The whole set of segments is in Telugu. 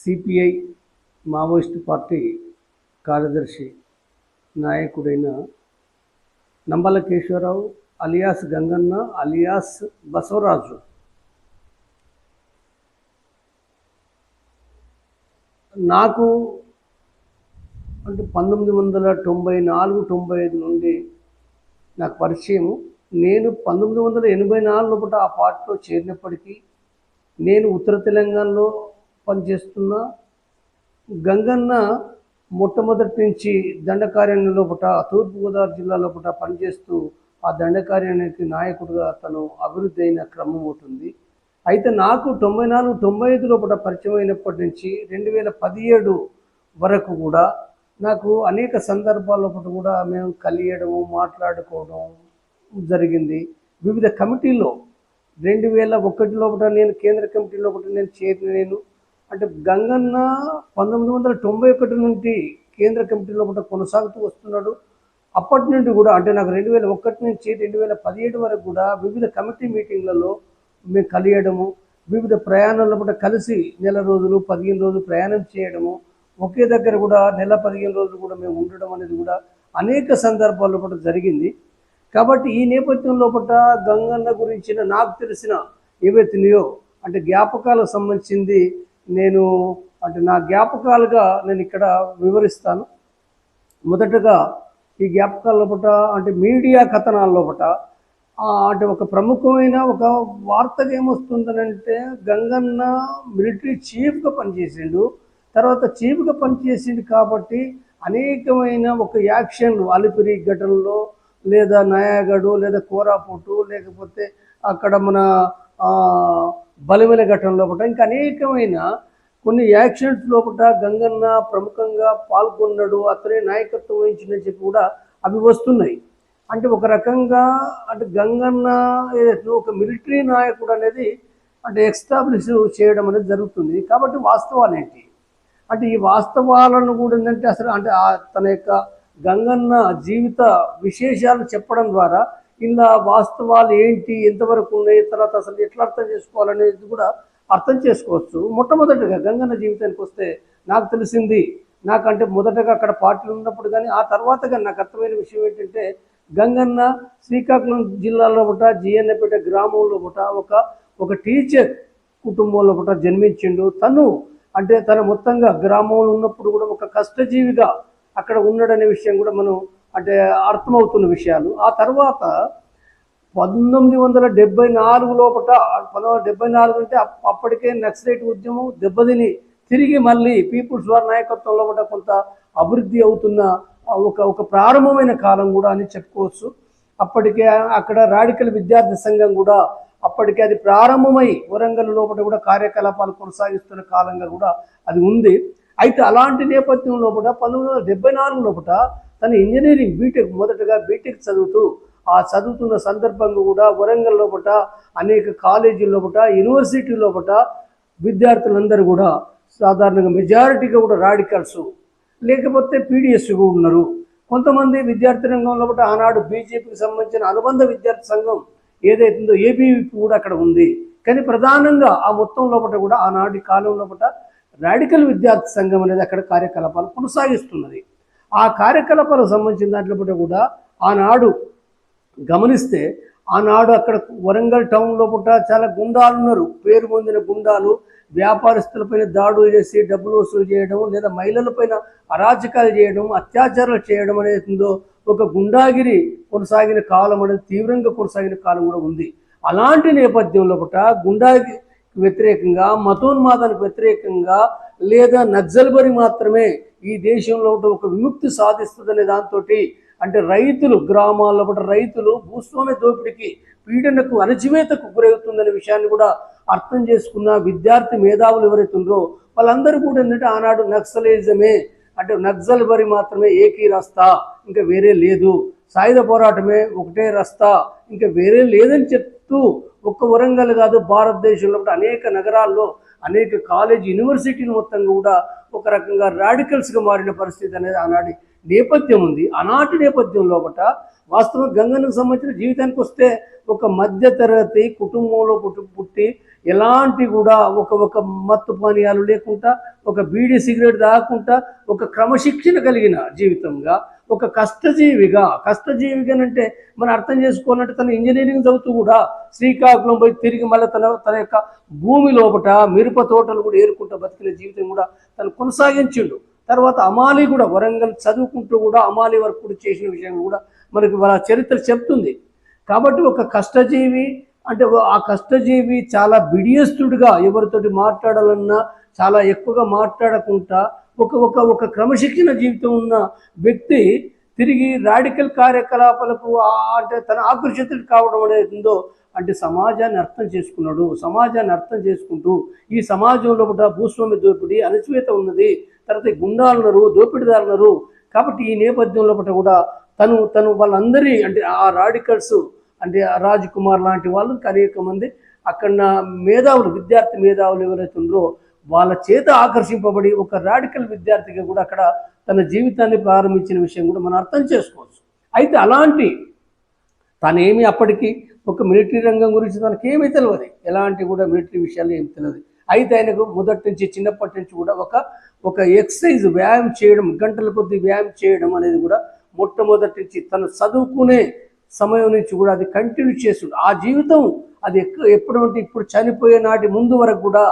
సిపిఐ మావోయిస్టు పార్టీ కార్యదర్శి నాయకుడైన నంబల కేశవరావు అలియాస్ గంగన్న అలియాస్ బసవరాజు నాకు అంటే 1994-95 నుండి నాకు పరిచయము. నేను 1984 లోపల ఆ పార్టీలో చేరినప్పటికీ నేను ఉత్తర తెలంగాణలో పనిచేస్తున్న గంగన్న మొట్టమొదటి నుంచి దండకార్యాలయం లోపల తూర్పుగోదావరి జిల్లా లోపల పనిచేస్తూ ఆ దండకార్యానికి నాయకుడిగా తను అభివృద్ధి అయిన క్రమం అవుతుంది. అయితే నాకు 94-95 లోపల పరిచయం అయినప్పటి నుంచి 2017 వరకు కూడా నాకు అనేక సందర్భాల లోపల కూడా మేము కలియడము మాట్లాడుకోవడం జరిగింది. వివిధ కమిటీల్లో 2001 లోపల నేను కేంద్ర కమిటీ లోపల నేను చేరిన అంటే గంగన్న 1991 నుండి కేంద్ర కమిటీ లోపల కొనసాగుతూ వస్తున్నాడు. అప్పటి నుండి కూడా అంటే నాకు 2001 నుంచి 2017 వరకు కూడా వివిధ కమిటీ మీటింగ్లలో మేము కలియడము, వివిధ ప్రయాణాల పూట కలిసి నెల రోజులు 15 రోజులు ప్రయాణం చేయడము, ఒకే దగ్గర కూడా నెల 15 రోజులు కూడా మేము ఉండడం అనేది కూడా అనేక సందర్భాల్లో కూడా జరిగింది. కాబట్టి ఈ నేపథ్యం లోపల గంగన్న గురించిన నాకు తెలిసిన ఏవైతున్నాయో అంటే జ్ఞాపకాలకు సంబంధించింది నేను అంటే నా జ్ఞాపకాలుగా నేను ఇక్కడ వివరిస్తాను. మొదటగా ఈ జ్ఞాపకాల లోపల అంటే మీడియా కథనాల లోపల అంటే ఒక ప్రముఖమైన ఒక వార్తగా ఏమొస్తుందనంటే గంగన్న మిలిటరీ చీఫ్గా పనిచేసిండు. తర్వాత చీఫ్గా పనిచేసిండు కాబట్టి అనేకమైన ఒక యాక్షన్లు అలిపిరి ఘటనలో లేదా నయాగఢ్ లేదా కోరాపుటు లేకపోతే అక్కడ మన బలివెల ఘటన లోపల ఇంకా అనేకమైన కొన్ని యాక్షన్స్ లోపల గంగన్న ప్రముఖంగా పాల్గొన్నాడు, అతనే నాయకత్వం వహించిందని చెప్పి కూడా అవి వస్తున్నాయి. అంటే ఒక రకంగా అంటే గంగన్న ఏదైతే ఒక మిలిటరీ నాయకుడు అనేది అంటే ఎస్టాబ్లిష్ చేయడం అనేది జరుగుతుంది. కాబట్టి వాస్తవాలు ఏంటి అంటే ఈ వాస్తవాలను కూడా ఏంటంటే అసలు అంటే తన యొక్క గంగన్న జీవిత విశేషాలు చెప్పడం ద్వారా ఇలా వాస్తవాలు ఏంటి ఎంతవరకు ఉన్నాయి తర్వాత అసలు ఎట్లా అర్థం చేసుకోవాలనేది కూడా అర్థం చేసుకోవచ్చు. మొట్టమొదటిగా గంగన్న జీవితానికి వస్తే నాకు తెలిసింది నాకంటే మొదటగా అక్కడ పార్టీలు ఉన్నప్పుడు కానీ ఆ తర్వాత కానీ నాకు అర్థమైన విషయం ఏంటంటే గంగన్న శ్రీకాకుళం జిల్లాలో ఒకట జిఎన్నపేట గ్రామంలో ఒక టీచర్ కుటుంబంలో ఒకట జన్మించిండు. తను అంటే తన మొత్తంగా గ్రామంలో ఉన్నప్పుడు కూడా ఒక కష్టజీవిగా అక్కడ ఉన్నాడనే విషయం కూడా మనం అంటే అర్థమవుతున్న విషయాలు. ఆ తర్వాత 1974 లోపల 1974 అంటే అప్పటికే నక్సలైట్ ఉద్యమం దెబ్బతిని తిరిగి మళ్ళీ పీపుల్స్ వార్ నాయకత్వంలో కూడా కొంత అభివృద్ధి అవుతున్న ఒక ప్రారంభమైన కాలం కూడా అని చెప్పుకోవచ్చు. అప్పటికే అక్కడ రాడికల్ విద్యార్థి సంఘం కూడా అప్పటికే అది ప్రారంభమై వరంగల్ లోపల కూడా కార్యకలాపాలు కొనసాగిస్తున్న కాలంగా కూడా అది ఉంది. అయితే అలాంటి నేపథ్యం లోపల 1974 లోపల తన ఇంజనీరింగ్ మొదటగా బీటెక్ చదువుతున్న సందర్భంగా కూడా వరంగల్ లోపల అనేక కాలేజీల లోపల యూనివర్సిటీ లోపల విద్యార్థులందరూ కూడా సాధారణంగా మెజారిటీగా కూడా రాడికల్స్ లేకపోతే పీడిఎస్ కూడా ఉన్నారు. కొంతమంది విద్యార్థి రంగం లోపల ఆనాడు బీజేపీకి సంబంధించిన అనుబంధ విద్యార్థి సంఘం ఏదైతుందో ఏబీవీపీ కూడా అక్కడ ఉంది. కానీ ప్రధానంగా ఆ మొత్తం లోపల కూడా ఆనాటి కాలం లోపల రాడికల్ విద్యార్థి సంఘం అనేది అక్కడ కార్యకలాపాలు కొనసాగిస్తున్నది. ఆ కార్యకలాపాలకు సంబంధించిన దాంట్లో కూడా ఆనాడు గమనిస్తే ఆనాడు అక్కడ వరంగల్ టౌన్ లోపల చాలా గుండాలు ఉన్నారు. పేరు పొందిన గుండాలు వ్యాపారస్తులపైన దాడులు చేసి డబ్బులు వసూలు చేయడం లేదా మహిళలపైన అరాచకాలు చేయడం అత్యాచారాలు చేయడం అనేది ఒక గుండాగిరి కొనసాగిన కాలం అనేది తీవ్రంగా కొనసాగిన కాలం కూడా ఉంది. అలాంటి నేపథ్యంలో గుండాగిరి వ్యతిరేకంగా మతోన్మాదానికి వ్యతిరేకంగా లేదా నక్సల్బరి మాత్రమే ఈ దేశంలో ఒక విముక్తి సాధిస్తుందనే దాంతో అంటే రైతులు గ్రామాల్లో రైతులు భూస్వామ్య దోపిడికి పీడనకు అణచివేతకు గురవుతుందనే విషయాన్ని కూడా అర్థం చేసుకున్న విద్యార్థి మేధావులు ఎవరైతే ఉన్నారో వాళ్ళందరూ కూడా ఏంటంటే ఆనాడు నక్సలిజమే అంటే నక్సల్బరి మాత్రమే ఏకీ రస్తా ఇంకా వేరే లేదు, సాయుధ పోరాటమే ఒకటే రస్తా ఇంకా వేరే లేదని చెప్తూ ఒక్క వరంగల్ కాదు భారతదేశంలో అనేక నగరాల్లో అనేక కాలేజ్ యూనివర్సిటీలు మొత్తంగా కూడా ఒక రకంగా రాడికల్స్గా మారిన పరిస్థితి అనేది ఆనాటి నేపథ్యం ఉంది. ఆనాటి నేపథ్యం లోపల వాస్తవంగా గంగన్నకు సంబంధించిన జీవితానికి వస్తే ఒక మధ్యతరగతి కుటుంబంలో పుట్టి ఎలాంటి కూడా ఒక మత్తు పానీయాలు లేకుండా, ఒక బీడీ సిగరెట్ తాగకుండా, ఒక క్రమశిక్షణ కలిగిన జీవితంగా, ఒక కష్టజీవిగానంటే మనం అర్థం చేసుకోవాలంటే తను ఇంజనీరింగ్ చదువుతూ కూడా శ్రీకాకుళం పోయి తిరిగి మళ్ళీ తన యొక్క భూమి లోపట మిరప తోటలు కూడా ఏరుకుంటూ బతికిన జీవితం కూడా తను కొనసాగించిండు. తర్వాత అమాలి కూడా వరంగల్ చదువుకుంటూ కూడా అమాలి వరకు కూడా చేసిన విషయం కూడా మనకి వాళ్ళ చరిత్ర చెప్తుంది. కాబట్టి ఒక కష్టజీవి అంటే ఆ కష్టజీవి చాలా బిడియస్తుడిగా ఎవరితోటి మాట్లాడాలన్నా చాలా ఎక్కువగా మాట్లాడకుండా ఒక క్రమశిక్షణ జీవితం ఉన్న వ్యక్తి తిరిగి రాడికల్ కార్యకలాపాలకు అంటే తన ఆకర్షితుడు కావడం అనేది ఉందో అంటే సమాజాన్ని అర్థం చేసుకున్నాడు. సమాజాన్ని అర్థం చేసుకుంటూ ఈ సమాజంలో కూడా భూస్వామ్య దోపిడీ అణచివేత ఉన్నది, తర్వాత గుండాలున్నారు, దోపిడీదారున్నారు. కాబట్టి ఈ నేపథ్యంలో కూడా తను వాళ్ళందరి అంటే ఆ రాడికల్స్ అంటే రాజ్ కుమార్ లాంటి వాళ్ళు అనేక మంది అక్కడ మేధావులు విద్యార్థి మేధావులు ఎవరైతే ఉన్నారో వాళ్ళ చేత ఆకర్షింపబడి ఒక రాడికల్ విద్యార్థిగా కూడా అక్కడ తన జీవితాన్ని ప్రారంభించిన విషయం కూడా మనం అర్థం చేసుకోవచ్చు. అయితే అలాంటి తనేమి అప్పటికి ఒక మిలిటరీ రంగం గురించి తనకేమీ తెలియదు, ఎలాంటి కూడా మిలిటరీ విషయాలు ఏమి తెలియదు. అయితే ఆయనకు మొదటి నుంచి చిన్నప్పటి నుంచి కూడా ఒక ఎక్సర్సైజ్ వ్యాయామం చేయడం, గంటల కొద్ది వ్యాయామం చేయడం అనేది కూడా మొట్టమొదటి నుంచి తను చదువుకునే సమయం నుంచి కూడా అది కంటిన్యూ చేస్తుండు. ఆ జీవితం అది ఎప్పుడంటే ఇప్పుడు చనిపోయే నాటి ముందు వరకు కూడా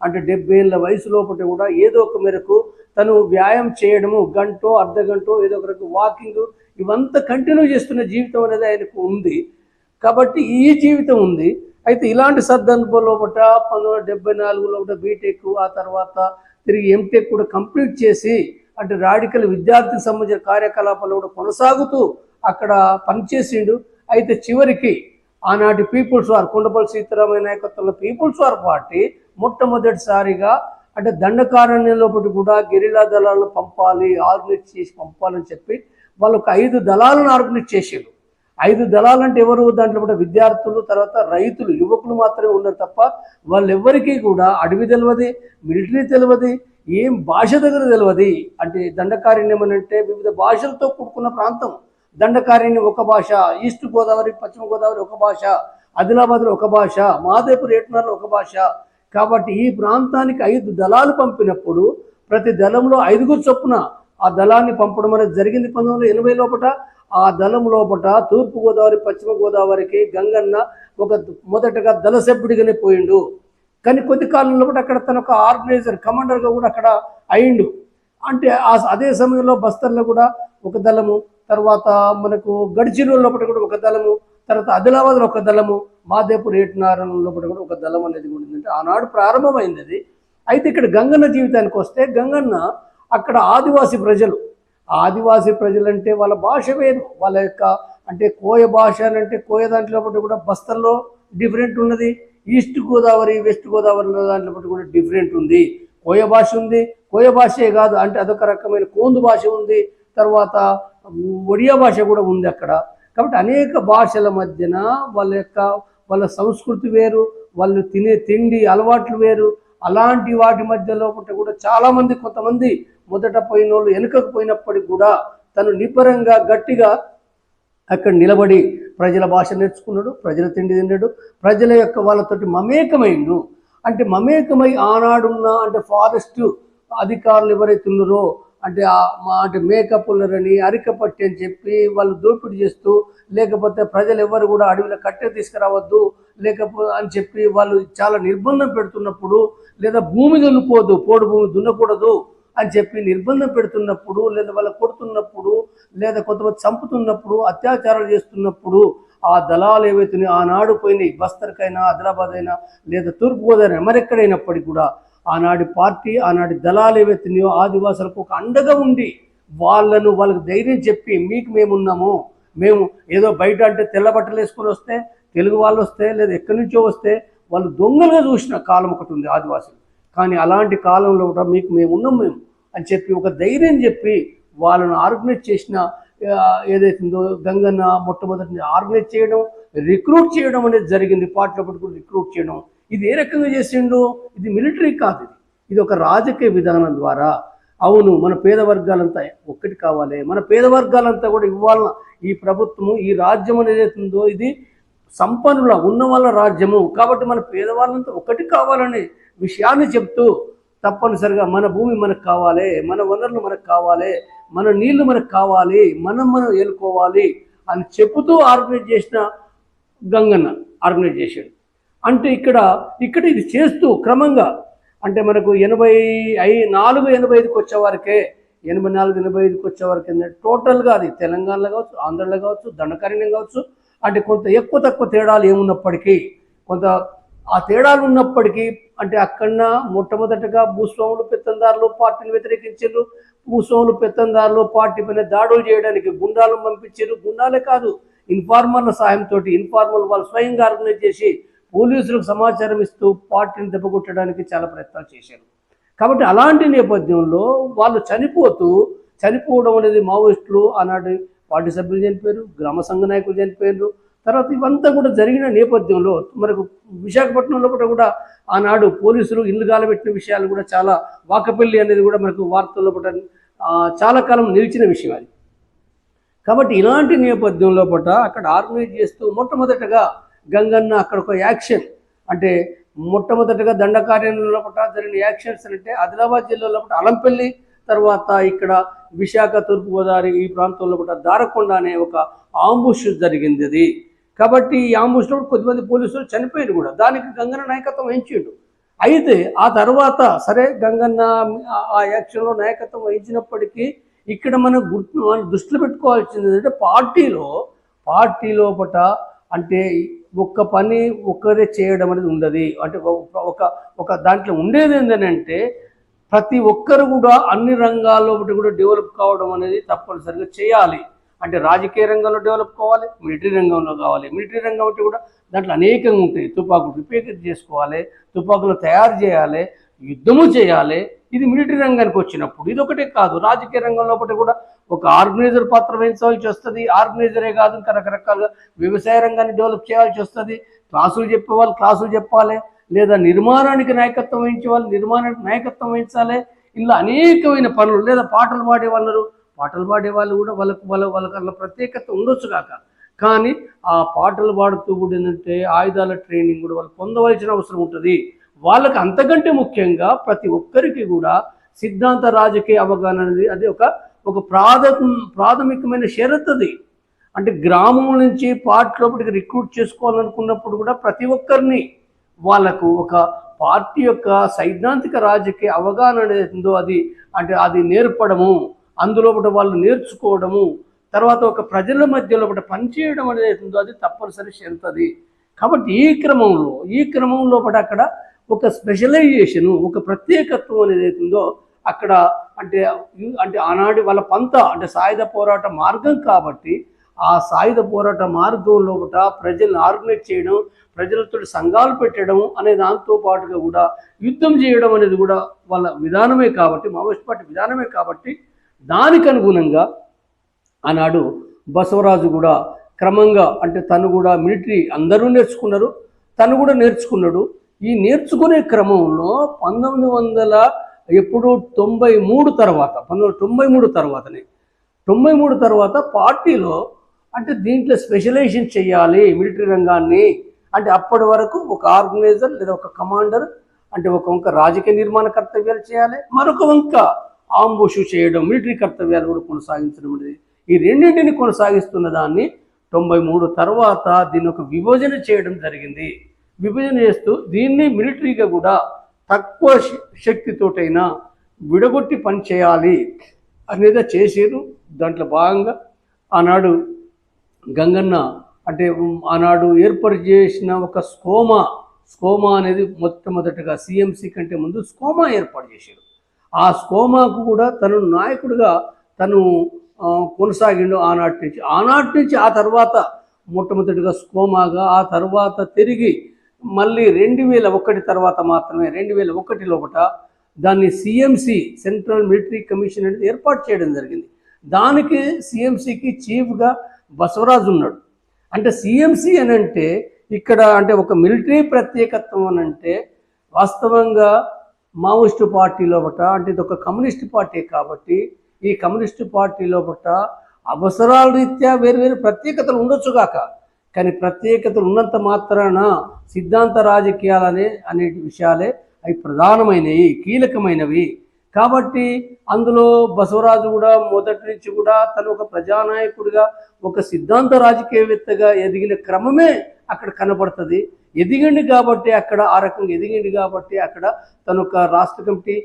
అంటే 70 ఏళ్ళ వయసు లోపల కూడా ఏదో ఒక మేరకు తను వ్యాయామం చేయడము, గంటో అర్ధ గంటో ఏదో ఒక రకం వాకింగ్ ఇవంతా కంటిన్యూ చేస్తున్న జీవితం అనేది ఆయనకు ఉంది. కాబట్టి ఈ జీవితం ఉంది. అయితే ఇలాంటి సందర్భంలో 1974లో బీటెక్, ఆ తర్వాత తిరిగి ఎంటెక్ కూడా కంప్లీట్ చేసి అంటే రాడికల్ విద్యార్థికి సంబంధించిన కార్యకలాపాలు కూడా కొనసాగుతూ అక్కడ పనిచేసిండు. అయితే చివరికి ఆనాటి పీపుల్స్ వార్ కొండపల్లి సీతారామయ్య నాయకత్వంలో పీపుల్స్ వార్ పార్టీ మొట్టమొదటిసారిగా అంటే దండకారణ్యం లోపల కూడా గెరిలా దళాలను పంపాలి, ఆర్గనైజ్ చేసి పంపాలని చెప్పి వాళ్ళు ఒక 5 దళాలను ఆర్గనైజ్ చేసారు. 5 దళాలు అంటే ఎవరు? దాంట్లో కూడా విద్యార్థులు, తర్వాత రైతులు, యువకులు మాత్రమే ఉన్నారు తప్ప వాళ్ళెవ్వరికీ కూడా అడవి తెలియదు, మిలిటరీ తెలియదు, ఏం భాష దగ్గర తెలియదు. అంటే దండకారణ్యం అని అంటే వివిధ భాషలతో కూడుకున్న ప్రాంతం. దండకారణ్యం ఒక భాష, ఈస్ట్ గోదావరి పశ్చిమ గోదావరి ఒక భాష, ఆదిలాబాద్లో ఒక భాష, మహాదేవ్పూర్ ఏటనార్లో ఒక భాష. కాబట్టి ఈ ప్రాంతానికి 5 దళాలు పంపినప్పుడు ప్రతి దళంలో 5గురు చొప్పున ఆ దళాన్ని పంపడం అనేది జరిగింది 1980 లోపల. ఆ దళం లోపల తూర్పు గోదావరి పశ్చిమ గోదావరికి గంగన్న మొదటగా దళ సభ్యుడిగానే పోయిండు. కానీ కొద్ది కాలంలో అక్కడ తన ఒక ఆర్గనైజర్ కమాండర్గా కూడా అక్కడ అయిండు. అంటే అదే సమయంలో బస్తర్లో కూడా ఒక దళము, తర్వాత మనకు గడిచిరోలు లోపల కూడా ఒక దళము, తర్వాత ఆదిలాబాద్లో ఒక దళము, మహాదేవ్పూర్ ఏటనార్ లోపల కూడా ఒక దళం అనేది ఉండిందంటే ఆనాడు ప్రారంభమైంది అది. అయితే ఇక్కడ గంగన్న జీవితానికి వస్తే గంగన్న అక్కడ ఆదివాసీ ప్రజలు అంటే వాళ్ళ భాష వేరు, వాళ్ళ యొక్క అంటే కోయ భాష అని అంటే కోయ దాంట్లో కూడా బస్తర్లో డిఫరెంట్ ఉన్నది, ఈస్ట్ గోదావరి వెస్ట్ గోదావరిలో దాంట్లో కూడా డిఫరెంట్ ఉంది. కోయ భాష ఉంది, కోయ భాషే కాదు అంటే అదొక రకమైన కోందు భాష ఉంది, తర్వాత ఒడియా భాష కూడా ఉంది అక్కడ. కాబట్టి అనేక భాషల మధ్యన వాళ్ళ సంస్కృతి వేరు, వాళ్ళు తినే తిండి అలవాట్లు వేరు. అలాంటి వాటి మధ్యలో కూడా చాలామంది కొంతమంది మొదట పోయిన వాళ్ళు వెనుకకు పోయినప్పటికి కూడా తను నిబ్బరంగా గట్టిగా అక్కడ నిలబడి ప్రజల భాష నేర్చుకున్నాడు, ప్రజల తిండి తిన్నాడు, ప్రజల యొక్క వాళ్ళతోటి మమేకమైండు. అంటే మమేకమై ఆనాడున్న అంటే ఫారెస్ట్ అధికారులు ఎవరైతే ఉన్నారో అంటే మేకపుల్లరని అరికపట్టి అని చెప్పి వాళ్ళు దోపిడీ చేస్తూ, లేకపోతే ప్రజలు ఎవరు కూడా అడవిలో కట్టె తీసుకురావద్దు అని చెప్పి వాళ్ళు చాలా నిర్బంధం పెడుతున్నప్పుడు, లేదా భూమి దున్నుకోవద్దు, పోడు భూమి దున్నకూడదు అని చెప్పి నిర్బంధం పెడుతున్నప్పుడు, లేదా వాళ్ళు కొడుతున్నప్పుడు, లేదా కొంతమంది చంపుతున్నప్పుడు, అత్యాచారాలు చేస్తున్నప్పుడు ఆ దళాలు ఏవైతే ఆనాడు పోయినాయి, బస్తర్కైనా ఆదిలాబాద్ అయినా లేదా తూర్పుగోదావరి మరెక్కడైనప్పటికీ కూడా ఆనాటి పార్టీ ఆనాటి దళాలు ఏవైతున్నాయో ఆదివాసులకు ఒక అండగా ఉండి వాళ్ళకు ధైర్యం చెప్పి మీకు మేమున్నాము, మేము ఏదో బయట అంటే తెల్ల బట్టలు వేసుకొని వస్తే తెలుగు వాళ్ళు వస్తే లేదా ఎక్కడి నుంచో వస్తే వాళ్ళు దొంగలుగా చూసిన కాలం ఒకటి ఉంది ఆదివాసులు. కానీ అలాంటి కాలంలో కూడా మీకు మేమున్నాం మేము అని చెప్పి ఒక ధైర్యం చెప్పి వాళ్ళను ఆర్గనైజ్ చేసిన ఏదైతుందో గంగన్న మొట్టమొదటి ఆర్గనైజ్ చేయడం, రిక్రూట్ చేయడం అనేది జరిగింది. పార్టీలో కూడా రిక్రూట్ చేయడం. ఇది ఏ రకంగా చేసిండు? ఇది మిలిటరీ కాదు, ఇది ఒక రాజకీయ విధానం ద్వారా అవును, మన పేద వర్గాలంతా ఒక్కటి కావాలి, మన పేద వర్గాలంతా కూడా ఇవ్వాలన్న ఈ ప్రభుత్వము, ఈ రాజ్యం అనేది ఉందో ఇది సంపన్నుల ఉన్న వాళ్ళ రాజ్యము కాబట్టి మన పేదవాళ్ళంతా ఒకటి కావాలనే విషయాన్ని చెప్తూ తప్పనిసరిగా మన భూమి మనకు కావాలి, మన వనరులు మనకు కావాలి, మన నీళ్లు మనకు కావాలి, మనం ఏలుకోవాలి అని చెబుతూ ఆర్గనైజ్ చేసిన గంగన్న ఆర్గనైజ్ చేశాడు. అంటే ఇక్కడ ఇది చేస్తూ క్రమంగా అంటే మనకు 84-85కి వచ్చేవారికే 84-85కి వచ్చేవారికి టోటల్గా అది తెలంగాణలో కావచ్చు, ఆంధ్రలో కావచ్చు, దండకారణ్యం కావచ్చు, అంటే కొంత ఎక్కువ తక్కువ తేడాలు ఏమున్నప్పటికీ కొంత ఆ తేడాలు ఉన్నప్పటికీ అంటే అక్కడ మొట్టమొదటిగా భూస్వాములు పెత్తందారులు పార్టీని వ్యతిరేకించారు. భూస్వాములు పెత్తందారులు పార్టీ పైన దాడులు చేయడానికి గుండాలను పంపించారు. గుండాలే కాదు, ఇన్ఫార్మర్ల సాయంతో ఇన్ఫార్మల్ వాళ్ళు స్వయంగా ఆర్గనైజ్ చేసి పోలీసులకు సమాచారం ఇస్తూ పార్టీని దెబ్బకొట్టడానికి చాలా ప్రయత్నాలు చేశారు. కాబట్టి అలాంటి నేపథ్యంలో వాళ్ళు చనిపోవడం అనేది మావోయిస్టులు ఆనాటి పార్టీ సభ్యులు చనిపోయారు, గ్రామ సంఘ నాయకులు చనిపోయారు. తర్వాత ఇవంతా కూడా జరిగిన నేపథ్యంలో మనకు విశాఖపట్నంలో కూడా ఆనాడు పోలీసులు ఇల్లు గాలబెట్టిన విషయాలు కూడా చాలా వాకపల్లి అనేది కూడా మనకు వార్తల్లో చాలా కాలం నిలిచిన విషయం అది. కాబట్టి ఇలాంటి నేపథ్యంలో అక్కడ ఆర్గనైజ్ చేస్తూ మొట్టమొదటగా గంగన్న అక్కడ ఒక యాక్షన్ అంటే మొట్టమొదటిగా దండకార్యంలో జరిగిన యాక్షన్స్ అంటే ఆదిలాబాద్ జిల్లాలో అలంపల్లి, తర్వాత ఇక్కడ విశాఖ తూర్పుగోదావరి ఈ ప్రాంతంలో దారకొండ అనే ఒక ఆంబుష్ జరిగింది అది. కాబట్టి ఈ ఆంబుష్లో కొద్దిమంది పోలీసులు చనిపోయారు కూడా. దానికి గంగన్న నాయకత్వం వహించాడు. అయితే ఆ తర్వాత సరే గంగన్న ఆ యాక్షన్లో నాయకత్వం వహించినప్పటికీ ఇక్కడ మనం దృష్టిలో పెట్టుకోవాల్సింది ఏంటంటే పార్టీలో అంటే ఒక్క పని ఒక్కరే చేయడం అనేది ఉండదు. అంటే ఒక దాంట్లో ఉండేది ఏంటంటే ప్రతి ఒక్కరు కూడా అన్ని రంగాల్లో కూడా డెవలప్ కావడం అనేది తప్పనిసరిగా చేయాలి. అంటే రాజకీయ రంగంలో డెవలప్ కావాలి, మిలిటరీ రంగంలో కావాలి. మిలిటరీ రంగం అంటే కూడా దాంట్లో అనేకంగా ఉంటాయి. తుపాకులు రిపేర్ చేసుకోవాలి, తుపాకులు తయారు చేయాలి, యుద్ధము చేయాలి. ఇది మిలిటరీ రంగానికి వచ్చినప్పుడు ఇది ఒకటే కాదు, రాజకీయ రంగంలో కూడా ఒక ఆర్గనైజర్ పాత్ర వహించవలసి వస్తుంది. ఆర్గనైజరే కాదు, ఇంకా రకరకాలుగా వ్యవసాయ రంగాన్ని డెవలప్ చేయాల్సి వస్తుంది. క్లాసులు చెప్పేవాళ్ళు క్లాసులు చెప్పాలి, లేదా నిర్మాణానికి నాయకత్వం వహించే వాళ్ళు నిర్మాణానికి నాయకత్వం వహించాలి. ఇలా అనేకమైన పనులు, లేదా పాటలు పాడేవాళ్ళు కూడా వాళ్ళకి అలా ప్రత్యేకత ఉండొచ్చు కాక, కానీ ఆ పాటలు పాడుతూ కూడా ఏంటంటే ఆయుధాల ట్రైనింగ్ కూడా వాళ్ళు పొందవలసిన అవసరం ఉంటుంది. వాళ్ళకి అంతకంటే ముఖ్యంగా ప్రతి ఒక్కరికి కూడా సిద్ధాంత రాజకీయ అవగాహన అనేది అది ఒక ప్రాథమికమైన షరత్ అది. అంటే గ్రామం నుంచి పార్టీ లోపలికి రిక్రూట్ చేసుకోవాలనుకున్నప్పుడు కూడా ప్రతి ఒక్కరిని వాళ్ళకు ఒక పార్టీ యొక్క సైద్ధాంతిక రాజకీయ అవగాహన అనేది ఉందో అది నేర్పడము, అందులో వాళ్ళు నేర్చుకోవడము, తర్వాత ఒక ప్రజల మధ్యలో పనిచేయడం అనేది ఉందో అది తప్పనిసరి షరత్ అది. కాబట్టి ఈ క్రమంలో అక్కడ ఒక స్పెషలైజేషను, ఒక ప్రత్యేకత్వం అనేది ఉందో అక్కడ అంటే ఆనాటి వాళ్ళ పంత అంటే సాయుధ పోరాట మార్గం కాబట్టి ఆ సాయుధ పోరాట మార్గంలో ప్రజలను ఆర్గనైజ్ చేయడం, ప్రజలతో సంఘాలు పెట్టడం అనే దాంతో పాటుగా కూడా యుద్ధం చేయడం అనేది కూడా వాళ్ళ విధానమే కాబట్టి, మావోయిస్ట్ పార్టీ విధానమే కాబట్టి దానికి అనుగుణంగా ఆనాడు బసవరాజు కూడా క్రమంగా అంటే తను కూడా మిలిటరీ అందరూ నేర్చుకున్నారు, తను కూడా నేర్చుకున్నాడు. ఈ నేర్చుకునే క్రమంలో 1993 తర్వాత పార్టీలో అంటే దీంట్లో స్పెషలైజేషన్ చేయాలి మిలిటరీ రంగాన్ని. అంటే అప్పటి వరకు ఒక ఆర్గనైజర్ లేదా ఒక కమాండర్ అంటే ఒక వంక రాజకీయ నిర్మాణ కర్తవ్యాలు చేయాలి, మరొక వంక ఆంబుష్ చేయడం మిలిటరీ కర్తవ్యాలు కూడా కొనసాగించడం అనేది ఈ రెండింటిని కొనసాగిస్తున్న దాన్ని 93 తర్వాత దీన్ని ఒక విభజన చేయడం జరిగింది. విభజన చేస్తూ దీన్ని మిలిటరీగా కూడా తక్కువ శక్తితోటైనా విడగొట్టి పని చేయాలి అనేది చేసారు. దాంట్లో భాగంగా ఆనాడు గంగన్న అంటే ఆనాడు ఏర్పాటు చేసిన ఒక స్కోమా అనేది మొట్టమొదటిగా సిఎంసి కంటే ముందు స్కోమా ఏర్పాటు చేశారు. ఆ స్కోమాకు కూడా తను నాయకుడిగా తను కొనసాగిండు ఆనాటి నుంచి ఆ తర్వాత మొట్టమొదటిగా స్కోమాగా, ఆ తర్వాత తిరిగి మళ్ళీ 2001 తర్వాత మాత్రమే 2001 దాన్ని సిఎంసి సెంట్రల్ మిలిటరీ కమిషన్ అనేది ఏర్పాటు చేయడం జరిగింది. దానికి సిఎంసికి చీఫ్గా బసవరాజు ఉన్నాడు. అంటే సిఎంసి అని అంటే ఇక్కడ అంటే ఒక మిలిటరీ ప్రత్యేకత్వం అని అంటే వాస్తవంగా మావోయిస్టు పార్టీ లోపట అంటే ఇది ఒక కమ్యూనిస్ట్ పార్టీ కాబట్టి ఈ కమ్యూనిస్టు పార్టీ లోపట అవసరాల రీత్యా వేరు వేరు ప్రత్యేకతలు ఉండొచ్చుగాక, కానీ ప్రత్యేకతలు ఉన్నంత మాత్రాన సిద్ధాంత రాజకీయాలనే అనే విషయాలే అవి ప్రధానమైనవి, కీలకమైనవి. కాబట్టి అందులో బసవరాజు కూడా మొదటి నుంచి కూడా తను ఒక ప్రజానాయకుడిగా ఒక సిద్ధాంత రాజకీయవేత్తగా ఎదిగిన క్రమమే అక్కడ కనబడుతుంది. ఎదిగింది కాబట్టి అక్కడ ఆ రకంగా ఎదిగింది కాబట్టి అక్కడ తను ఒక రాష్ట్ర కమిటీ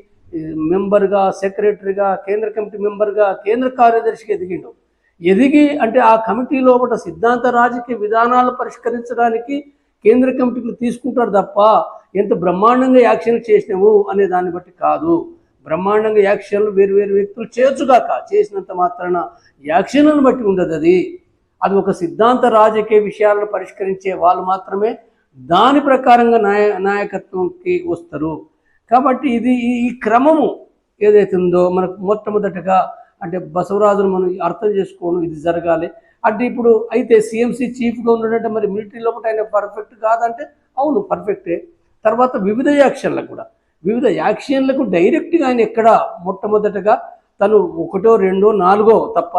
మెంబర్గా, సెక్రటరీగా, కేంద్ర కమిటీ మెంబర్గా, కేంద్ర కార్యదర్శిగా ఎదిగిండు. ఎదిగి అంటే ఆ కమిటీ లోపల సిద్ధాంత రాజకీయ విధానాలు పరిష్కరించడానికి కేంద్ర కమిటీలు తీసుకుంటారు తప్ప ఎంత బ్రహ్మాండంగా యాక్షన్ చేసినావు అనే దాన్ని బట్టి కాదు. బ్రహ్మాండంగా యాక్షన్లు వేరు వేరు వ్యక్తులు చేయొచ్చుగాక, చేసినంత మాత్రాన యాక్షన్లను బట్టి ఉండదు. అది ఒక సిద్ధాంత రాజకీయ విషయాలను పరిష్కరించే వాళ్ళు మాత్రమే దాని ప్రకారంగా నాయకత్వంకి వస్తారు. కాబట్టి ఇది ఈ క్రమము ఏదైతే ఉందో మనకు మొట్టమొదటగా అంటే బసవరాజును మనం అర్థం చేసుకోవడం ఇది జరగాలి. అంటే ఇప్పుడు అయితే సిఎంసి చీఫ్గా ఉన్నాడంటే మరి మిలిటరీ లోపల ఆయన పర్ఫెక్ట్ కాదంటే అవును పర్ఫెక్టే. తర్వాత వివిధ యాక్షన్లకు డైరెక్ట్గా ఆయన ఎక్కడ మొట్టమొదటగా తను 1, 2, 4 తప్ప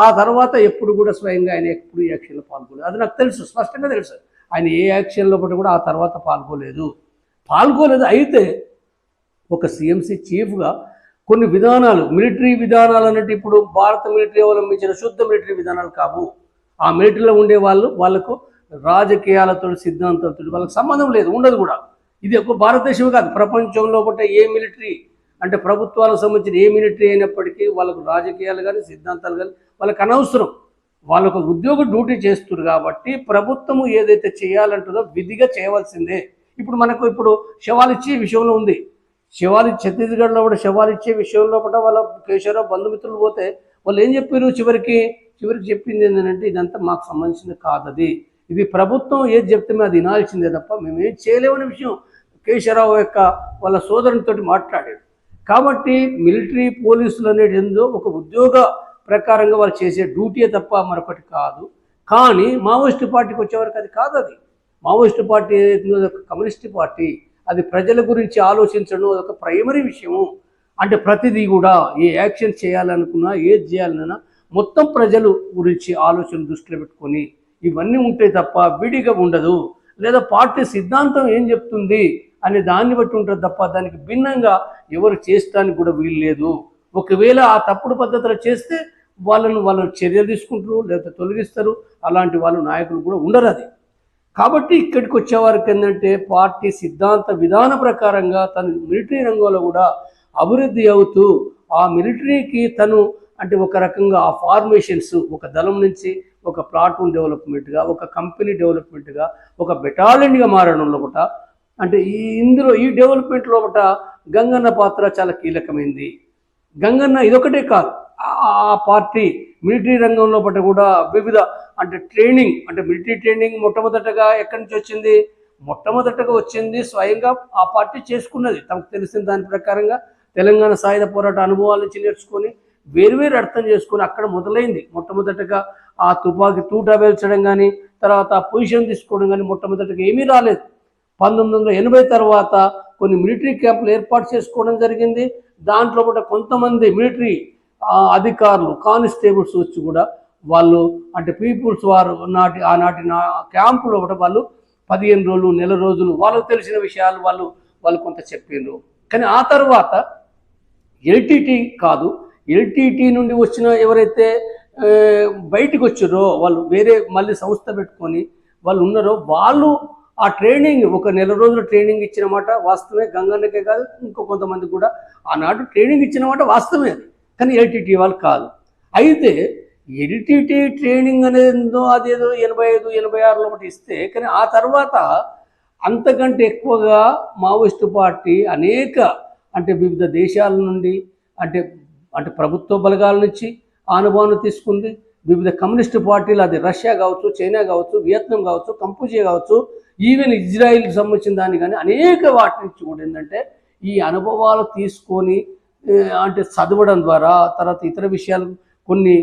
ఆ తర్వాత ఎప్పుడు కూడా స్వయంగా ఆయన ఎప్పుడు యాక్షన్లో పాల్గొలేదు. అది నాకు తెలుసు, స్పష్టంగా తెలుసు. ఆయన ఏ యాక్షన్లో కూడా ఆ తర్వాత పాల్గొలేదు. అయితే ఒక సిఎంసి చీఫ్గా కొన్ని విధానాలు, మిలిటరీ విధానాలు అన్నట్టు ఇప్పుడు భారత మిలిటరీ అవలంబించిన శుద్ధ మిలిటరీ విధానాలు కావు. ఆ మిలిటరీలో ఉండే వాళ్ళకు రాజకీయాలతో సిద్ధాంతాలతో వాళ్ళకి సంబంధం లేదు, ఉండదు కూడా. ఇది ఒక భారతదేశం కాదు, ప్రపంచంలో ఏ మిలిటరీ అంటే ప్రభుత్వాలకు సంబంధించిన ఏ మిలిటరీ అయినప్పటికీ వాళ్ళకు రాజకీయాలు కానీ సిద్ధాంతాలు కానీ వాళ్ళకి అనవసరం. వాళ్ళకు ఉద్యోగ డ్యూటీ చేస్తున్నారు కాబట్టి ప్రభుత్వము ఏదైతే చేయాలంటుందో విధిగా చేయవలసిందే. ఇప్పుడు మనకు శవాలిచ్చే విషయంలో ఉంది. ఛత్తీస్గఢ్లో కూడా శవాలిచ్చే విషయంలో కూడా వాళ్ళ కేశవరావు బంధుమిత్రులు పోతే వాళ్ళు ఏం చెప్పారు, చివరికి చెప్పింది ఏంటంటే ఇదంతా మాకు సంబంధించిన కాదు, ఇది ప్రభుత్వం ఏది చెప్తే మేము అది వినాల్సిందే తప్ప మేమేం చేయలేమనే విషయం కేశవరావు వాళ్ళ సోదరునితో మాట్లాడాడు. కాబట్టి మిలిటరీ పోలీసులు అనేది ఏందో ఒక ఉద్యోగ ప్రకారంగా వాళ్ళు చేసే డ్యూటీయే తప్ప మరొకటి కాదు. కానీ మావోయిస్టు పార్టీకి వచ్చేవరకు అది కాదు. మావోయిస్టు పార్టీ ఏదైతుందో ఒక కమ్యూనిస్ట్ పార్టీ, అది ప్రజల గురించి ఆలోచించడం ఒక ప్రైమరీ విషయము. అంటే ప్రతిదీ కూడా ఏ యాక్షన్ చేయాలనుకున్నా ఏది చేయాలన్నా మొత్తం ప్రజలు గురించి ఆలోచన దృష్టిలో పెట్టుకొని ఇవన్నీ ఉంటాయి తప్ప విడిగా ఉండదు. లేదా పార్టీ సిద్ధాంతం ఏం చెప్తుంది అనే దాన్ని బట్టి ఉంటుంది తప్ప దానికి భిన్నంగా ఎవరు చేస్తానికి కూడా వీలు లేదు. ఒకవేళ ఆ తప్పుడు పద్ధతులు చేస్తే వాళ్ళను చర్యలు తీసుకుంటారు లేదా తొలగిస్తారు. అలాంటి వాళ్ళు నాయకులు కూడా ఉండరు. కాబట్టి ఇక్కడికి వచ్చేవారికి ఏంటంటే పార్టీ సిద్ధాంత విధాన ప్రకారంగా తను మిలిటరీ రంగంలో కూడా అభివృద్ధి అవుతూ ఆ మిలిటరీకి తను అంటే ఒక రకంగా ఆ ఫార్మేషన్స్ ఒక దళం నుంచి ఒక ప్లాటూన్ డెవలప్మెంట్గా, ఒక కంపెనీ డెవలప్మెంట్గా, ఒక బెటాలియన్గా మారడంలో కూడా అంటే ఈ డెవలప్మెంట్ లోపల గంగన్న పాత్ర చాలా కీలకమైంది. గంగన్న ఇదొకటే కాదు, ఆ పార్టీ మిలిటరీ రంగంలో పట్ల కూడా వివిధ అంటే ట్రైనింగ్ అంటే మిలిటరీ ట్రైనింగ్ మొట్టమొదటగా ఎక్కడి నుంచి వచ్చింది? మొట్టమొదటగా వచ్చింది స్వయంగా ఆ పార్టీ చేసుకున్నది. తమకు తెలిసిన దాని ప్రకారంగా తెలంగాణ సాయుధ పోరాట అనుభవాల నుంచి నేర్చుకొని వేరువేరు అర్థం చేసుకొని అక్కడ మొదలైంది. మొట్టమొదటగా ఆ తుపాకీ తూటా వేల్చడం కానీ తర్వాత పొజిషన్ తీసుకోవడం కానీ మొట్టమొదటగా ఏమీ రాలేదు. 1980 తర్వాత కొన్ని మిలిటరీ క్యాంపులు ఏర్పాటు చేసుకోవడం జరిగింది. దాంట్లో కూడా కొంతమంది మిలిటరీ అధికారులు కానిస్టేబుల్స్ వచ్చి కూడా వాళ్ళు అంటే పీపుల్స్ వారు ఆనాటి క్యాంపులో కూడా వాళ్ళు 15 రోజులు, నెల రోజులు వాళ్ళకు తెలిసిన విషయాలు వాళ్ళు కొంత చెప్పిండ్రు. కానీ ఆ తర్వాత ఎల్టీటీ నుండి వచ్చిన ఎవరైతే బయటికి వచ్చారో వాళ్ళు వేరే మళ్ళీ సంస్థ పెట్టుకొని వాళ్ళు ఉన్నారో వాళ్ళు ఆ ట్రైనింగ్ ఒక నెల రోజుల ట్రైనింగ్ ఇచ్చిన మాట వాస్తవమే. గంగన్నకే కాదు ఇంకో కొంతమంది కూడా ఆనాడు ట్రైనింగ్ ఇచ్చిన మాట వాస్తవమే. కానీ ఎల్టీటీ వాళ్ళు కాదు. అయితే ఎల్టీటీ ట్రైనింగ్ అనేదో అదేదో 85, 86లో ఒకటి ఇస్తే కానీ ఆ తర్వాత అంతకంటే ఎక్కువగా మావోయిస్టు పార్టీ అనేక అంటే వివిధ దేశాల నుండి అంటే ప్రభుత్వ బలగాల నుంచి అనుభవాన్ని తీసుకుంది. వివిధ కమ్యూనిస్టు పార్టీలు, అది రష్యా కావచ్చు, చైనా కావచ్చు, వియత్నాం కావచ్చు, కంపుజియా కావచ్చు, ఈవెన్ ఇజ్రాయిల్కి సంబంధించిన దాన్ని కానీ అనేక వాటి నుంచి కూడా ఏంటంటే ఈ అనుభవాలు తీసుకొని అంటే చదవడం ద్వారా తర్వాత ఇతర విషయాలు కొన్ని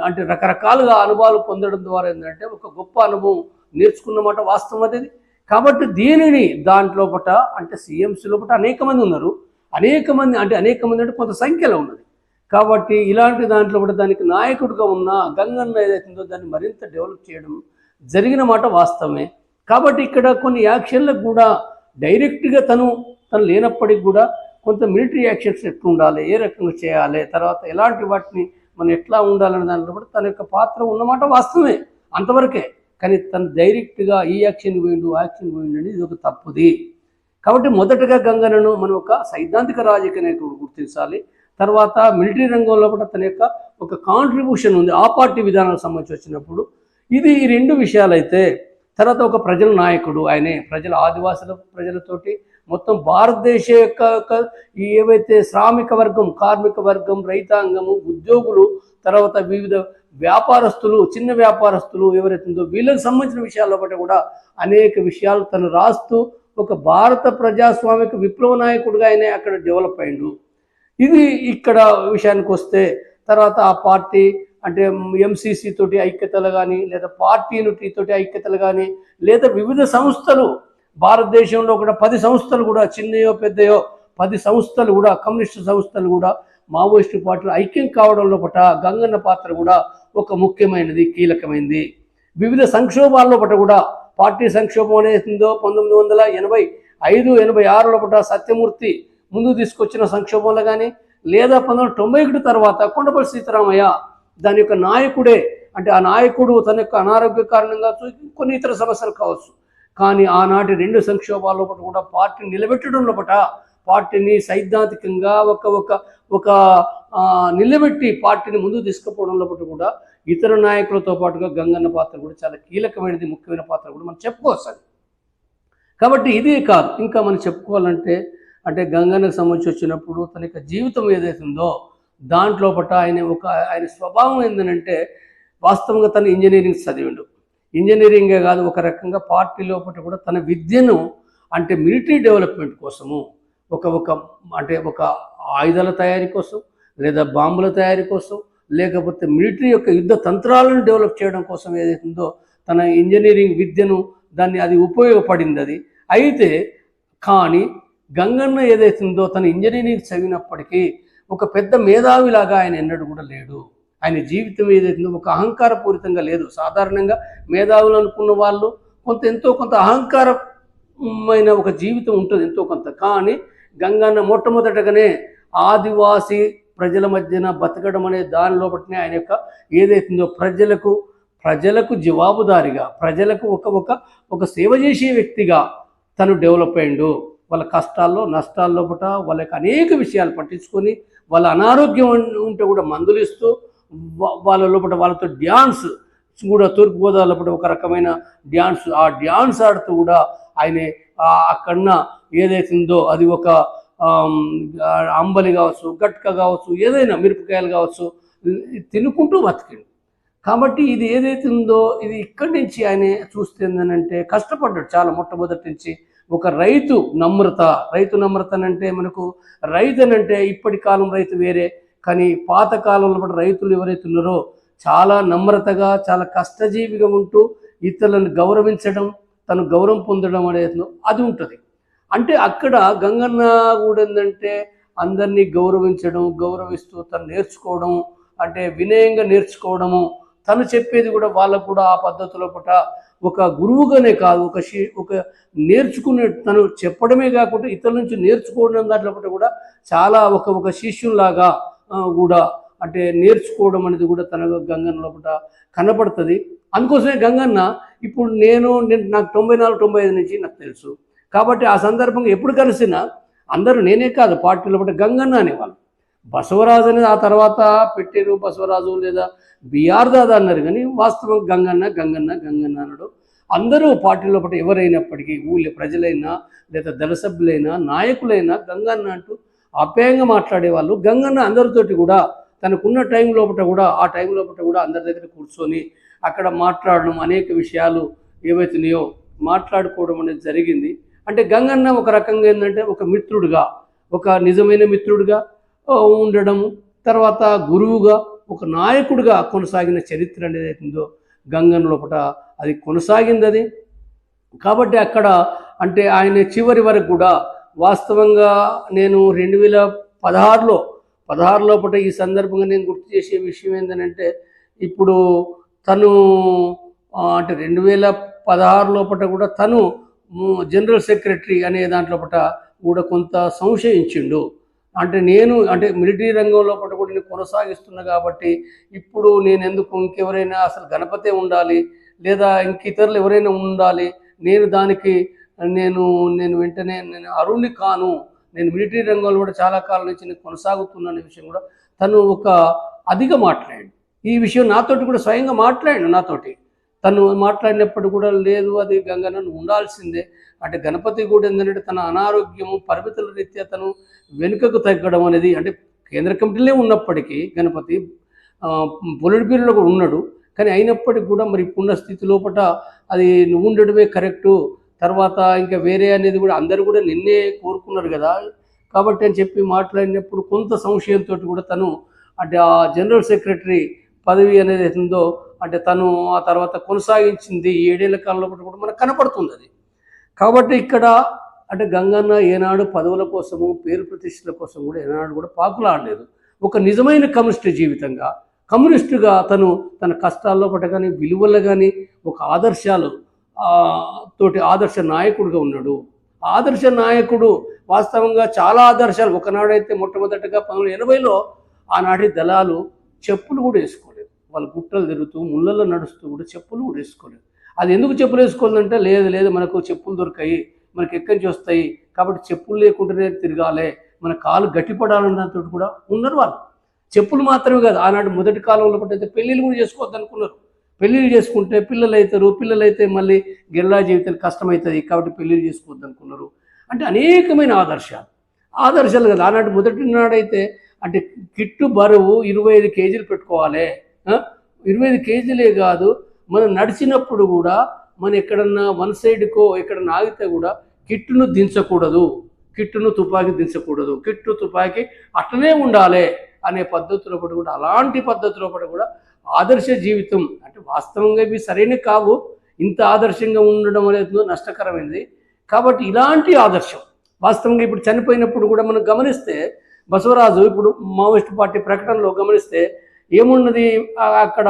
అంటే రకరకాలుగా అనుభవాలు పొందడం ద్వారా ఏంటంటే ఒక గొప్ప అనుభవం నేర్చుకున్నమాట వాస్తవం. అది కాబట్టి దీనిని దాంట్లోపట అంటే సిఎంసి లోపల అనేక మంది ఉన్నారు, అనేక మంది అంటే కొంత సంఖ్యలో ఉన్నది. కాబట్టి ఇలాంటి దాంట్లో కూడా దానికి నాయకుడిగా ఉన్న గంగన్న ఏదైతుందో దాన్ని మరింత డెవలప్ చేయడం జరిగిన మాట వాస్తవమే. కాబట్టి ఇక్కడ కొన్ని యాక్షన్లకు కూడా డైరెక్ట్గా తను లేనప్పటికి కూడా కొంత మిలిటరీ యాక్షన్స్ ఎట్లా ఉండాలి, ఏ రకంగా చేయాలి, తర్వాత ఎలాంటి వాటిని మనం ఎట్లా ఉండాలనే దాంట్లో కూడా తన యొక్క పాత్ర ఉన్నమాట వాస్తవమే, అంతవరకే. కానీ తను డైరెక్ట్గా ఈ యాక్షన్ పోయిండు ఆ యాక్షన్ పోయిండు అనేది ఇది ఒక తప్పుది. కాబట్టి మొదటగా గంగన్నను మనం ఒక సైద్ధాంతిక రాజకీయ నాయకుడు గుర్తించాలి. తర్వాత మిలిటరీ రంగంలో కూడా తన యొక్క ఒక కాంట్రిబ్యూషన్ ఉంది ఆ పార్టీ విధానాలకు సంబంధించి వచ్చినప్పుడు. ఇది ఈ రెండు విషయాలైతే తర్వాత ఒక ప్రజల నాయకుడు ఆయనే, ప్రజల ఆదివాసుల ప్రజలతోటి మొత్తం భారతదేశ యొక్క ఏవైతే శ్రామిక వర్గం, కార్మిక వర్గం, రైతాంగము, ఉద్యోగులు, తర్వాత వివిధ వ్యాపారస్తులు, చిన్న వ్యాపారస్తులు ఎవరైతుందో వీళ్ళకి సంబంధించిన విషయాల్లో బట్టి కూడా అనేక విషయాలు తను రాస్తూ ఒక భారత ప్రజాస్వామిక విప్లవ నాయకుడిగా ఆయన అక్కడ డెవలప్ అయ్యిండు. ఇది ఇక్కడ విషయానికి వస్తే తర్వాత ఆ పార్టీ అంటే ఎంసీసీ తోటి ఐక్యతలు కానీ, లేదా పార్టీ తోటి ఐక్యతలు కానీ, లేదా వివిధ సంస్థలు భారతదేశంలో కూడా 10 సంస్థలు కూడా చిన్నయో పెద్దయో 10 సంస్థలు కూడా కమ్యూనిస్టు సంస్థలు కూడా మావోయిస్టు పార్టీలు ఐక్యం కావడంలో పట గంగన్న పాత్ర కూడా ఒక ముఖ్యమైనది, కీలకమైనది. వివిధ సంక్షోభాల్లో పట కూడా పార్టీ సంక్షోభం అనేసిందో 1985-86లో పట సత్యమూర్తి ముందు తీసుకొచ్చిన సంక్షోభంలో కానీ, లేదా 1991 తర్వాత కొండపల్లి సీతారామయ్య దాని యొక్క నాయకుడే, అంటే ఆ నాయకుడు తన యొక్క అనారోగ్య కారణంగా కొన్ని ఇతర సమస్యలు కావచ్చు, కానీ ఆనాటి 2 సంక్షోభాల్లో కూడా పార్టీని నిలబెట్టడంలో పట పార్టీని సైద్ధాంతికంగా ఒక నిలబెట్టి పార్టీని ముందుకు తీసుకుపోవడంలో పట కూడా ఇతర నాయకులతో పాటుగా గంగన్న పాత్ర కూడా చాలా కీలకమైనది, ముఖ్యమైన పాత్ర కూడా మనం చెప్పుకోవచ్చు. కాబట్టి ఇదే కాదు, ఇంకా మనం చెప్పుకోవాలంటే అంటే గంగన్నకు సంబంధించి వచ్చినప్పుడు తన యొక్క జీవితం ఏదైతుందో దాంట్లో పట ఆయన స్వభావం ఏంటంటే వాస్తవంగా తను ఇంజనీరింగ్ చదివిండు. ఇంజనీరింగే కాదు, ఒక రకంగా పార్టీ లోపల కూడా తన విద్యను అంటే మిలిటరీ డెవలప్మెంట్ కోసము ఒక ఆయుధాల తయారీ కోసం, లేదా బాంబుల తయారీ కోసం, లేకపోతే మిలిటరీ యొక్క యుద్ధ తంత్రాలను డెవలప్ చేయడం కోసం ఏదైతుందో తన ఇంజనీరింగ్ విద్యను అది ఉపయోగపడింది అది. అయితే కానీ గంగన్న ఏదైతుందో తన ఇంజనీరింగ్ చదివినప్పటికీ ఒక పెద్ద మేధావిలాగా ఆయన ఎన్నడూ కూడా లేడు. ఆయన జీవితం ఏదైతుందో ఒక అహంకారపూరితంగా లేదు. సాధారణంగా మేధావులు అనుకున్న వాళ్ళు ఎంతో కొంత అహంకారమైన ఒక జీవితం ఉంటుంది, ఎంతో కొంత. కానీ గంగన్న మొట్టమొదటగానే ఆదివాసీ ప్రజల మధ్యన బతకడం అనే దాని లోపలనే ఆయన యొక్క ఏదైతుందో ప్రజలకు జవాబుదారిగా, ప్రజలకు ఒక సేవ చేసే వ్యక్తిగా తను డెవలప్ అయ్యిండు. వాళ్ళ కష్టాల్లో నష్టాల్లో పట వాళ్ళకి అనేక విషయాలు పట్టించుకొని, వాళ్ళ అనారోగ్యం ఉంటే కూడా మందులు ఇస్తూ, వాళ్ళ లోపల వాళ్ళతో డ్యాన్స్ కూడా తూర్పుగోదావరి లోపల ఒక రకమైన ఆ డ్యాన్స్ ఆడుతూ కూడా ఆయన అక్కడన్న ఏదైతుందో అది ఒక అంబలి కావచ్చు, గట్క కావచ్చు, ఏదైనా మిరపకాయలు కావచ్చు తినుకుంటూ బతికిండు. కాబట్టి ఇది ఏదైతుందో ఇది ఇక్కడి నుంచి ఆయన చూస్తే ఏంటంటే కష్టపడ్డాడు చాలా మొట్టమొదటి నుంచి. ఒక రైతు నమ్రత అంటే మనకు రైతు అంటే ఇప్పటి కాలం రైతు వేరే, కానీ పాత కాలంలో కూడా రైతులు ఎవరైతే ఉన్నారో చాలా నమ్రతగా, చాలా కష్టజీవిగా ఉంటూ ఇతరులను గౌరవించడం, తను గౌరవం పొందడం అనేది అది ఉంటుంది. అంటే అక్కడ గంగన్న కూడా ఏంటంటే అందరినీ గౌరవిస్తూ తను నేర్చుకోవడం, అంటే వినయంగా నేర్చుకోవడము, తను చెప్పేది కూడా వాళ్ళకు కూడా ఆ పద్ధతిలో పట ఒక గురువుగానే కాదు, ఒక నేర్చుకునే తను చెప్పడమే కాకుండా ఇతరుల నుంచి నేర్చుకోవడం దాంట్లో కూడా చాలా ఒక శిష్యులాగా కూడా అంటే నేర్చుకోవడం అనేది కూడా తన గంగన్న లోపల కనపడుతుంది. అందుకోసమే గంగన్న ఇప్పుడు నాకు 94-95 నుంచి నాకు తెలుసు. కాబట్టి ఆ సందర్భంగా ఎప్పుడు కలిసినా అందరూ నేనే కాదు పార్టీ లోపల గంగన్న అనేవాళ్ళు. బసవరాజు అనేది ఆ తర్వాత పెట్టారు, బసవరాజు లేదా బిఆర్ దాదా అన్నారు, కానీ వాస్తవం గంగన్న అన్నాడు. అందరూ పార్టీ లోపల ఎవరైనప్పటికీ ఊళ్ళో ప్రజలైనా లేదా దళ సభ్యులైనా నాయకులైనా గంగన్న అంటూ ఆప్యాయంగా మాట్లాడేవాళ్ళు. గంగన్న అందరితోటి కూడా తనకున్న టైం లోపల కూడా ఆ టైం లోపల కూడా అందరి దగ్గర కూర్చొని అక్కడ మాట్లాడడం, అనేక విషయాలు ఏవైతున్నాయో మాట్లాడుకోవడం అనేది జరిగింది. అంటే గంగన్న ఒక రకంగా ఏంటంటే ఒక మిత్రుడుగా, ఒక నిజమైన మిత్రుడిగా ఉండడము, తర్వాత గురువుగా, ఒక నాయకుడిగా కొనసాగిన చరిత్ర అనేది అవుతుందో గంగన్న లోపల అది కొనసాగింది. అది కాబట్టి అక్కడ అంటే ఆయన చివరి వరకు కూడా వాస్తవంగా నేను 2016 లోపల ఈ సందర్భంగా నేను గుర్తు చేసే విషయం ఏంటంటే ఇప్పుడు తను అంటే 2016 లోపల కూడా తను జనరల్ సెక్రటరీ అనే దాంట్లోపట కూడా కొంత సంశయించిండు. అంటే నేను అంటే మిలిటరీ రంగం లోపల కూడా నేను కొనసాగిస్తున్నా కాబట్టి ఇప్పుడు నేను ఎందుకు ఇంకెవరైనా అసలు గణపతే ఉండాలి లేదా ఇంక ఇతరులు ఎవరైనా ఉండాలి, నేను దానికి నేను నేను వెంటనే నేను అరుణ్ణి కాను, నేను మిలిటరీ రంగంలో కూడా చాలా కాలం నుంచి నేను కొనసాగుతున్నా అనే విషయం కూడా తను ఒక అదిగా మాట్లాడాడు. ఈ విషయం నాతోటి కూడా స్వయంగా మాట్లాడాడు నాతోటి. తను మాట్లాడినప్పుడు కూడా లేదు అది గంగన్న నువ్వు ఉండాల్సిందే, అంటే గణపతి కూడా ఏంటంటే తన అనారోగ్యము పరిమితుల రీత్యా తను వెనుకకు తగ్గడం అనేది అంటే కేంద్ర కమిటీలే ఉన్నప్పటికీ గణపతి పొలిట్ బ్యూరోలో కూడా ఉన్నాడు. కానీ అయినప్పటికీ కూడా మరి ఇప్పుడున్న స్థితి లోపల అది నువ్వు ఉండడమే కరెక్టు, తర్వాత ఇంకా వేరే అనేది కూడా అందరూ కూడా నిన్నే కోరుకున్నారు కదా, కాబట్టి అని చెప్పి మాట్లాడినప్పుడు కొంత సంశయంతో కూడా తను అంటే ఆ జనరల్ సెక్రటరీ పదవి అనేది ఉందో అంటే తను ఆ తర్వాత కొనసాగించింది 7 ఏళ్ల కాలంలో కూడా మనకు కనపడుతుంది అది. కాబట్టి ఇక్కడ అంటే గంగన్న ఏనాడు పదవుల కోసము పేరు ప్రతిష్టల కోసం కూడా ఏనాడు కూడా పాకులాడలేదు. ఒక నిజమైన కమ్యూనిస్ట్ జీవితంగా కమ్యూనిస్టుగా తను తన కష్టాల్లో పట్ట కానీ విలువలు కానీ ఒక ఆదర్శాలు తోటి ఆదర్శ నాయకుడిగా ఉన్నాడు. ఆదర్శ నాయకుడు వాస్తవంగా చాలా ఆదర్శాలు ఒకనాడైతే మొట్టమొదటిగా 1980లో ఆనాటి దళాలు చెప్పులు కూడా వేసుకోలేదు, వాళ్ళు గుట్టలు తిరుగుతూ ముళ్ళల్లో నడుస్తూ కూడా చెప్పులు కూడా వేసుకోలేదు. అది ఎందుకు చెప్పులు వేసుకోవాలంటే లేదు మనకు చెప్పులు దొరికాయి, మనకి ఎక్కడి నుంచి వస్తాయి కాబట్టి చెప్పులు లేకుండానే తిరగాలి, మన కాలు గట్టిపడాలన్న దాంతో కూడా ఉన్నారు వాళ్ళు. చెప్పులు మాత్రమే కాదు, ఆనాడు మొదటి కాలంలో పట్టయితే పెళ్ళిళ్ళు కూడా చేసుకోవద్దు అనుకున్నారు. పెళ్ళిళ్ళు చేసుకుంటే పిల్లలు అవుతారు, పిల్లలైతే మళ్ళీ గిరిలా జీవితం కష్టమవుతుంది కాబట్టి పెళ్ళిళ్ళు చేసుకోవద్దు అనుకున్నారు. అంటే అనేకమైన ఆదర్శాలు కదా. ఆనాడు మొదటి నాడైతే అంటే కిట్టు బరువు 25 కేజీలు పెట్టుకోవాలి, 25 కేజీలే కాదు మనం నడిచినప్పుడు కూడా మనం ఎక్కడన్నా వన్ సైడ్కో ఎక్కడన్నా ఆగితే కూడా కిట్టును దించకూడదు, కిట్టును తుపాకీ దించకూడదు, కిట్టు తుపాకీ అట్లనే ఉండాలి అనే పద్ధతిలో కూడా అలాంటి పద్ధతిలో కూడా ఆదర్శ జీవితం అంటే వాస్తవంగా ఇవి సరైన కావు, ఇంత ఆదర్శంగా ఉండడం అనేది నష్టకరమైనది. కాబట్టి ఇలాంటి ఆదర్శం వాస్తవంగా ఇప్పుడు చనిపోయినప్పుడు కూడా మనం గమనిస్తే బసవరాజు ఇప్పుడు మావోయిస్ట్ పార్టీ ప్రకటనలో గమనిస్తే ఏమున్నది అక్కడ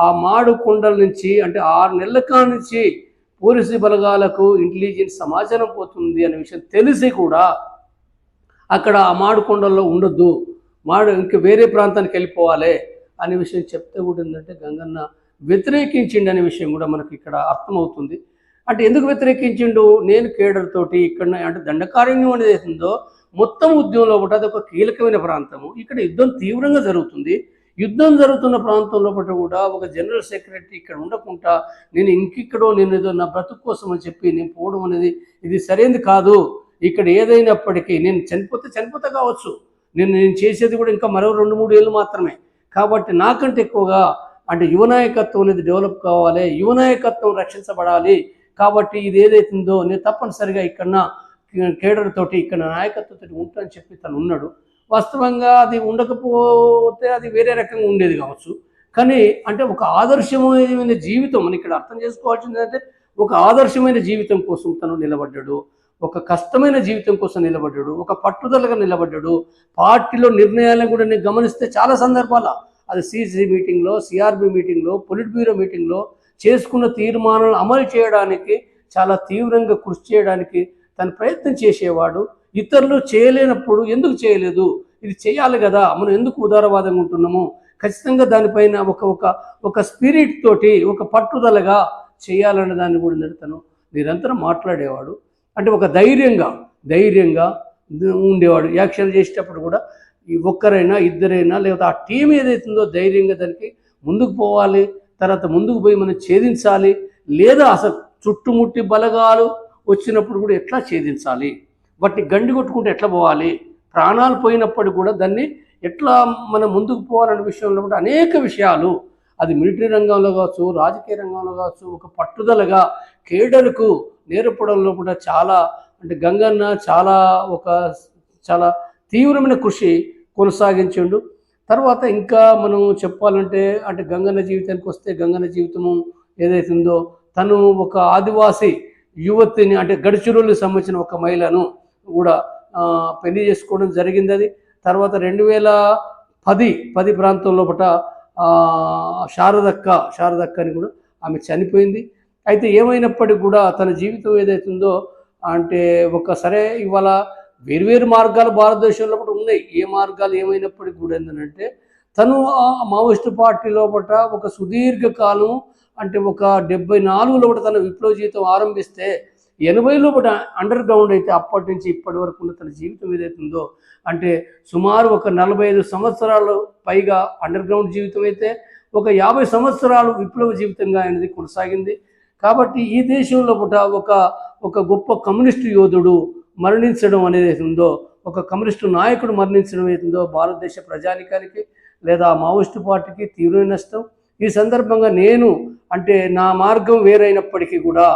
ఆ మాడు కొండల నుంచి అంటే 6 నెలల నుంచి పోలీసు బలగాలకు ఇంటెలిజెన్స్ సమాచారం పోతుంది అనే విషయం తెలిసి కూడా అక్కడ ఆ మాడు కొండల్లో ఉండొద్దు, ఇంక వేరే ప్రాంతానికి వెళ్ళిపోవాలి అనే విషయం చెప్తే కూడా ఏంటంటే గంగన్న వ్యతిరేకించిండు అనే విషయం కూడా మనకి ఇక్కడ అర్థమవుతుంది. అంటే ఎందుకు వ్యతిరేకించిండు, నేను కేడర్ తోటి ఇక్కడ అంటే దండకారణ్యం అనేది ఉందో మొత్తం ఉద్యమంలో కూడా అది ఒక కీలకమైన ప్రాంతము, ఇక్కడ యుద్ధం తీవ్రంగా జరుగుతుంది. యుద్ధం జరుగుతున్న ప్రాంతంలో కూడా ఒక జనరల్ సెక్రటరీ ఇక్కడ ఉండకుండా నేను ఇంకిక్కడో నేను ఏదో నా బ్రతుకు కోసం అని చెప్పి నేను పోవడం అనేది ఇది సరైనది కాదు. ఇక్కడ ఏదైనప్పటికీ నేను చనిపోతే కావచ్చు, నేను చేసేది కూడా ఇంకా మరో 2-3 ఏళ్ళు మాత్రమే. కాబట్టి నాకంటే ఎక్కువగా అంటే యువనాయకత్వం అనేది డెవలప్ కావాలి, యువనాయకత్వం రక్షించబడాలి. కాబట్టి ఇది ఏదైతుందో నేను తప్పనిసరిగా ఇక్కడ కేడర్ తోటి ఇక్కడ నాయకత్వంతో ఉంటానని చెప్పి తను ఉన్నాడు. వాస్తవంగా అది ఉండకపోతే అది వేరే రకంగా ఉండేది కావచ్చు. కానీ అంటే ఒక ఆదర్శమైన జీవితం మనం ఇక్కడ అర్థం చేసుకోవాల్సింది అంటే ఒక ఆదర్శమైన జీవితం కోసం తను నిలబడ్డాడు, ఒక కష్టమైన జీవితం కోసం నిలబడ్డాడు, ఒక పట్టుదలగా నిలబడ్డాడు. పార్టీలో నిర్ణయాలను కూడా నేను గమనిస్తే చాలా సందర్భాల అది సిసి మీటింగ్లో, సిఆర్బి మీటింగ్లో, పొలిట్ బ్యూరో మీటింగ్లో చేసుకున్న తీర్మానాలను అమలు చేయడానికి చాలా తీవ్రంగా కృషి చేయడానికి తను ప్రయత్నం చేసేవాడు. ఇతరులు చేయలేనప్పుడు ఎందుకు చేయలేదు, ఇది చేయాలి కదా, మనం ఎందుకు ఉదారవాదంగా ఉంటున్నాము, ఖచ్చితంగా దానిపైన ఒక స్పిరిట్ తోటి ఒక పట్టుదలగా చేయాలనే దాన్ని కూడా తను నిరంతరం మాట్లాడేవాడు. అంటే ఒక ధైర్యంగా ఉండేవాడు. యాక్షన్ చేసేటప్పుడు కూడా ఒక్కరైనా ఇద్దరైనా లేకపోతే ఆ టీం ఏదైతుందో ధైర్యంగా దానికి ముందుకు పోవాలి, తర్వాత ముందుకు పోయి మనం ఛేదించాలి, లేదా అసలు చుట్టుముట్టి బలగాలు వచ్చినప్పుడు కూడా ఎట్లా ఛేదించాలి, వాటిని గండి కొట్టుకుంటే ఎట్లా పోవాలి, ప్రాణాలు పోయినప్పుడు కూడా దాన్ని ఎట్లా మనం ముందుకు పోవాలనే విషయంలో కూడా అనేక విషయాలు అది మిలిటరీ రంగంలో కావచ్చు, రాజకీయ రంగంలో కావచ్చు, ఒక పట్టుదలగా కేడర్కు నేర్పడంలో కూడా చాలా అంటే గంగన్న చాలా తీవ్రమైన కృషి కొనసాగించిండు. తర్వాత ఇంకా మనం చెప్పాలంటే అంటే గంగన్న జీవితానికి వస్తే గంగన్న జీవితము ఏదైతుందో తను ఒక ఆదివాసి యువతిని అంటే గడిచిరోళ్ళకి సంబంధించిన ఒక మహిళను కూడా పెళ్లి చేసుకోవడం జరిగింది. అది తర్వాత 2010 ప్రాంతంలో శారదక్క అని కూడా ఆమె చనిపోయింది. అయితే ఏమైనప్పటికీ కూడా తన జీవితం ఏదైతుందో అంటే సరే ఇవాళ వేరువేరు మార్గాలు భారతదేశంలో కూడా ఉన్నాయి. ఏ మార్గాలు ఏమైనప్పటికీ కూడా ఏంటంటే తను మావోయిస్టు పార్టీ లోపల ఒక సుదీర్ఘకాలం అంటే 74లో తన విప్లవ జీవితం ఆరంభిస్తే 80లో అండర్ గ్రౌండ్ అయితే అప్పటి నుంచి ఇప్పటి వరకు ఉన్న తన జీవితం ఏదైతుందో అంటే సుమారు 45 సంవత్సరాలు పైగా అండర్ గ్రౌండ్ జీవితం అయితే 50 సంవత్సరాలు విప్లవ జీవితంగా ఆయనది కొనసాగింది. కాబట్టి ఈ దేశంలో ఒక గొప్ప కమ్యూనిస్టు యోధుడు మరణించడం అనేది ఉందో ఒక కమ్యూనిస్టు నాయకుడు మరణించడం అవుతుందో భారతదేశ ప్రజానికానికి లేదా మావోయిస్టు పార్టీకి తీవ్రమైన నష్టం. ఈ సందర్భంగా నేను అంటే నా మార్గం వేరైనప్పటికీ కూడా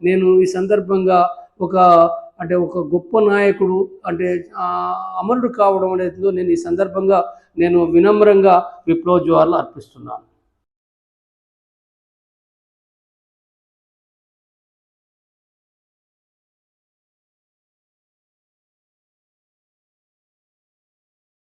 నేను ఈ సందర్భంగా ఒక గొప్ప నాయకుడు అంటే అమరుడు కావడం అనేది నేను ఈ సందర్భంగా నేను వినమ్రంగా విప్లవ జోహార్లు అర్పిస్తున్నాను.